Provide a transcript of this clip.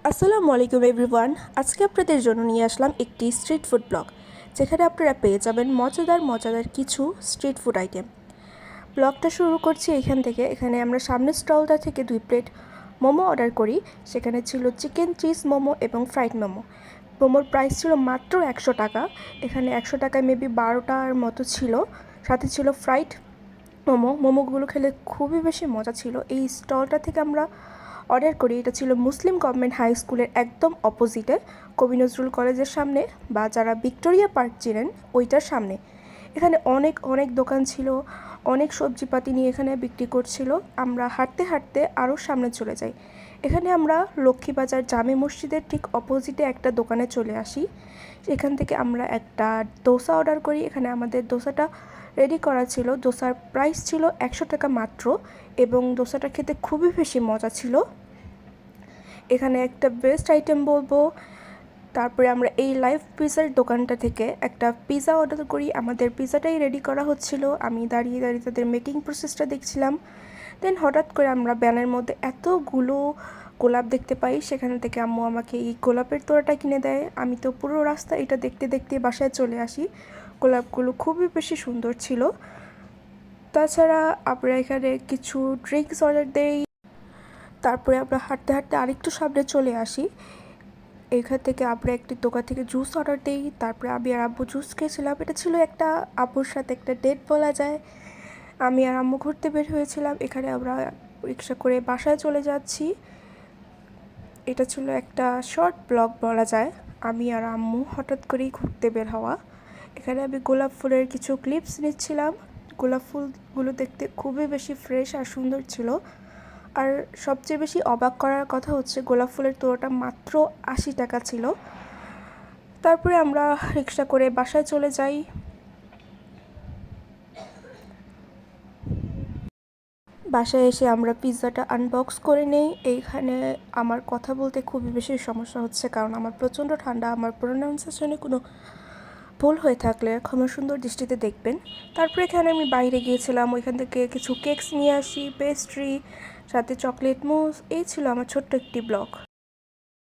আসসালামু আলাইকুম এভরিওয়ান। আজকে আপনাদের জন্য নিয়ে আসলাম একটি স্ট্রিট ফুড ব্লগ, যেখানে আপনারা পেয়ে যাবেন মজাদার মজাদার কিছু স্ট্রিট ফুড আইটেম। ব্লগটা শুরু করছি এখান থেকে। এখানে আমরা সামনের স্টলটা থেকে 2 প্লেট মোমো অর্ডার করি। সেখানে ছিল চিকেন চিজ মোমো এবং ফ্রাইড মোমো। মোমোর প্রাইস ছিল মাত্র 100 টাকা। এখানে 100 টাকায় মেবি 12টার মতো ছিল। সাথে ছিল ফ্রাইড মোমোগুলো খেলে খুবই বেশি মজা ছিল। এই স্টলটা থেকে আমরা অর্ডার করি। এটা ছিল মুসলিম গভর্নমেন্ট হাই স্কুলের একদম অপোজিটে, কবি নজরুল কলেজের সামনে, বা যারা ভিক্টোরিয়া পার্ক চিনেন ওইটার সামনে। এখানে অনেক অনেক দোকান ছিল, অনেক সবজিপাতি নিয়ে এখানে বিক্রি করছিল। আমরা হাঁটতে হাঁটতে আরও সামনে চলে যাই। এখানে আমরা লক্ষ্মীবাজার জামে মসজিদের ঠিক অপোজিটে একটা দোকানে চলে আসি। এখান থেকে আমরা একটা দোসা অর্ডার করি। এখানে আমাদের দোসাটা রেডি করা ছিল। দোসার প্রাইস ছিল 100 টাকা মাত্র, এবং দোসাটা খেতে খুবই বেশি মজা ছিল। এখানে একটা বেস্ট আইটেম বলবো। তারপরে আমরা এই লাইভ পিজার দোকানটা থেকে একটা পিজা অর্ডার করি। আমাদের পিজাটাই রেডি করা হচ্ছিল। আমি দাঁড়িয়ে দাঁড়িয়ে তাদের মেকিং প্রসেসটা দেখছিলাম। দেন হঠাৎ করে আমরা ব্যানের মধ্যে এতগুলো গোলাপ দেখতে পাই। সেখান থেকে আম্মু আমাকে এই গোলাপের তোড়াটা কিনে দেয়। আমি তো পুরো রাস্তা এটা দেখতে দেখতে বাসায় চলে আসি। গোলাপগুলো খুবই বেশি সুন্দর ছিল। তাছাড়া আমরা এখানে কিছু ড্রিঙ্কস অর্ডার দেই। তারপরে আমরা হাঁটতে হাঁটতে আরেকটু সামনে চলে আসি। এখান থেকে আমরা একটি দোকান থেকে জুস অর্ডার দিই। তারপরে আমি আর আব্বু জুস খেয়েছিলাম। এটা ছিল একটা আব্বুর সাথে একটা ডেট বলা যায়। আমি আর আম্মু ঘুরতে বের হয়েছিলাম। এখানে আমরা রিক্সা করে বাসায় চলে যাচ্ছি। এটা ছিল একটা শর্ট ব্লগ বলা যায়, আমি আর আম্মু হঠাৎ করেই ঘুরতে বের হওয়া। এখানে আমি গোলাপ ফুলের কিছু ক্লিপস নিচ্ছিলাম। গোলাপ ফুলগুলো দেখতে খুবই বেশি ফ্রেশ আর সুন্দর ছিল। আর সবচেয়ে বেশি অবাক করার কথা হচ্ছে গোলাপ ফুলের তোড়াটা মাত্র 80 টাকা ছিল। তারপরে আমরা রিক্সা করে বাসায় চলে যাই। বাসায় এসে আমরা পিৎজাটা আনবক্স করে নেই। এইখানে আমার কথা বলতে খুবই বেশি সমস্যা হচ্ছে, কারণ আমার প্রচণ্ড ঠান্ডা। আমার প্রোনাউন্সিয়েশনে কোনো ভুল হয়ে থাকলে ক্ষমা সুন্দর দৃষ্টিতে দেখবেন। তারপরে এখানে আমি বাইরে গিয়েছিলাম, ওইখান থেকে কিছু কেকস নিয়ে আসি, পেস্ট্রি, সাথে চকলেট মুস। এই ছিল আমার ছোট্ট একটি ব্লগ।